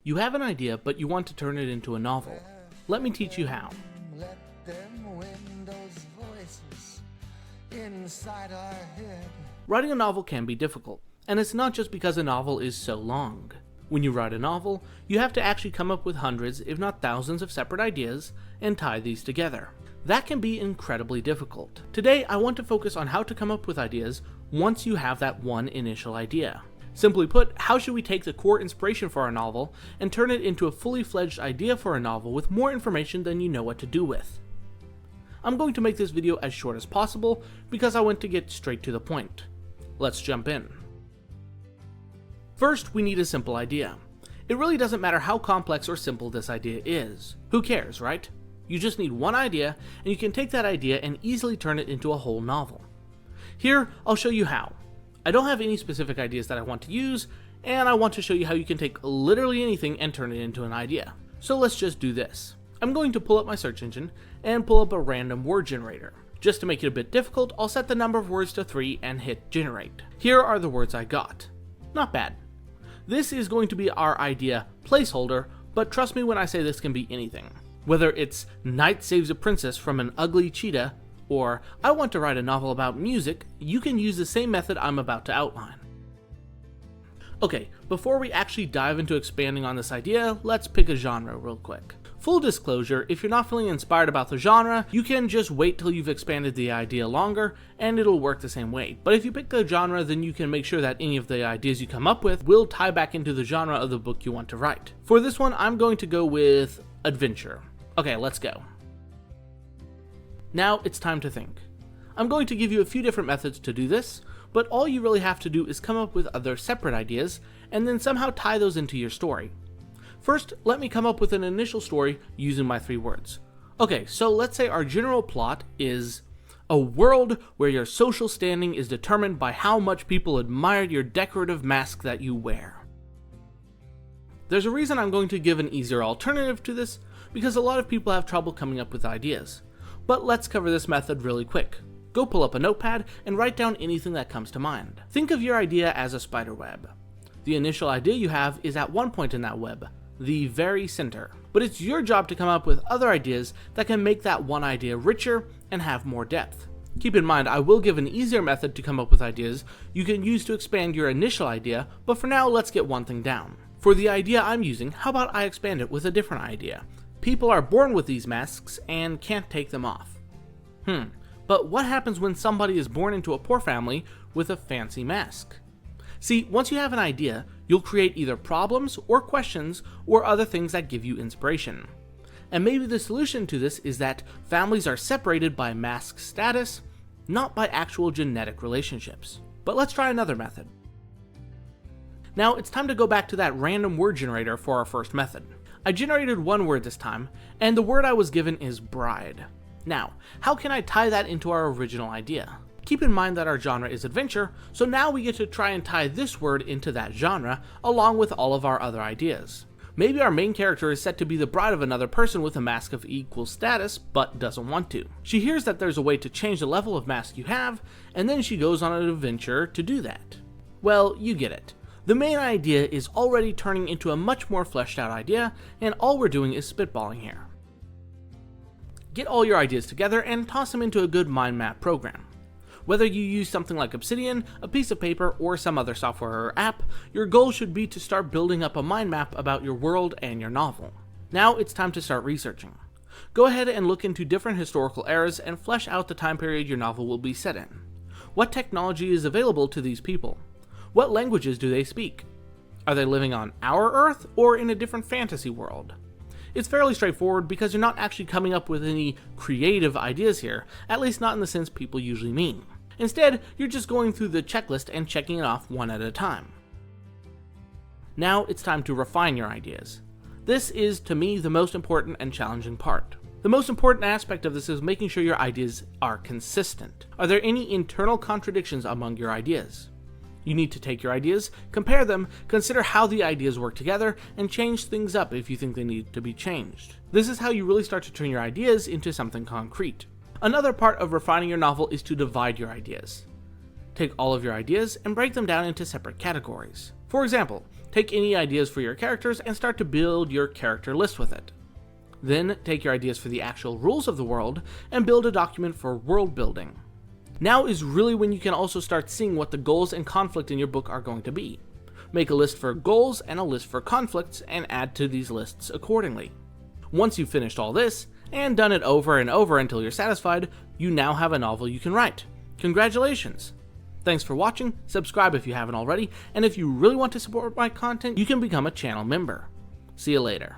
You have an idea, but you want to turn it into a novel. Let me teach you how. Let them win those voices inside our head. Writing a novel can be difficult, and it's not just because a novel is so long. When you write a novel, you have to actually come up with hundreds, if not thousands, of separate ideas and tie these together. That can be incredibly difficult. Today, I want to focus on how to come up with ideas once you have that one initial idea. Simply put, how should we take the core inspiration for our novel and turn it into a fully fledged idea for a novel with more information than you know what to do with? I'm going to make this video as short as possible because I want to get straight to the point. Let's jump in. First, we need a simple idea. It really doesn't matter how complex or simple this idea is. Who cares, right? You just need one idea, and you can take that idea and easily turn it into a whole novel. Here, I'll show you how. I don't have any specific ideas that I want to use, and I want to show you how you can take literally anything and turn it into an idea. So let's just do this. I'm going to pull up my search engine and pull up a random word generator. Just to make it a bit difficult, I'll set the number of words to 3 and hit generate. Here are the words I got. Not bad. This is going to be our idea placeholder, but trust me when I say this can be anything. Whether it's knight saves a princess from an ugly cheetah, or I want to write a novel about music, you can use the same method I'm about to outline. Okay, before we actually dive into expanding on this idea, let's pick a genre real quick. Full disclosure, if you're not feeling inspired about the genre, you can just wait till you've expanded the idea longer, and it'll work the same way. But if you pick the genre, then you can make sure that any of the ideas you come up with will tie back into the genre of the book you want to write. For this one, I'm going to go with adventure. Okay, let's go. Now it's time to think. I'm going to give you a few different methods to do this, but all you really have to do is come up with other separate ideas and then somehow tie those into your story. First, let me come up with an initial story using my 3 words. Okay, so let's say our general plot is a world where your social standing is determined by how much people admire your decorative mask that you wear. There's a reason I'm going to give an easier alternative to this, because a lot of people have trouble coming up with ideas. But let's cover this method really quick. Go pull up a notepad and write down anything that comes to mind. Think of your idea as a spider web. The initial idea you have is at one point in that web, the very center. But it's your job to come up with other ideas that can make that one idea richer and have more depth. Keep in mind, I will give an easier method to come up with ideas you can use to expand your initial idea, but for now, let's get one thing down. For the idea I'm using, how about I expand it with a different idea? People are born with these masks and can't take them off. But what happens when somebody is born into a poor family with a fancy mask? See, once you have an idea, you'll create either problems or questions or other things that give you inspiration. And maybe the solution to this is that families are separated by mask status, not by actual genetic relationships. But let's try another method. Now it's time to go back to that random word generator for our first method. I generated one word this time, and the word I was given is bride. Now, how can I tie that into our original idea? Keep in mind that our genre is adventure, so now we get to try and tie this word into that genre, along with all of our other ideas. Maybe our main character is set to be the bride of another person with a mask of equal status, but doesn't want to. She hears that there's a way to change the level of mask you have, and then she goes on an adventure to do that. Well, you get it. The main idea is already turning into a much more fleshed out idea, and all we're doing is spitballing here. Get all your ideas together and toss them into a good mind map program. Whether you use something like Obsidian, a piece of paper, or some other software or app, your goal should be to start building up a mind map about your world and your novel. Now it's time to start researching. Go ahead and look into different historical eras and flesh out the time period your novel will be set in. What technology is available to these people? What languages do they speak? Are they living on our Earth or in a different fantasy world? It's fairly straightforward because you're not actually coming up with any creative ideas here, at least not in the sense people usually mean. Instead, you're just going through the checklist and checking it off one at a time. Now it's time to refine your ideas. This is, to me, the most important and challenging part. The most important aspect of this is making sure your ideas are consistent. Are there any internal contradictions among your ideas? You need to take your ideas, compare them, consider how the ideas work together, and change things up if you think they need to be changed. This is how you really start to turn your ideas into something concrete. Another part of refining your novel is to divide your ideas. Take all of your ideas and break them down into separate categories. For example, Take any ideas for your characters and start to build your character list with it. Then take your ideas for the actual rules of the world and build a document for world building. Now is really when you can also start seeing what the goals and conflict in your book are going to be. Make a list for goals and a list for conflicts and add to these lists accordingly. Once you've finished all this, and done it over and over until you're satisfied, you now have a novel you can write. Congratulations! Thanks for watching, subscribe if you haven't already, and if you really want to support my content, you can become a channel member. See you later.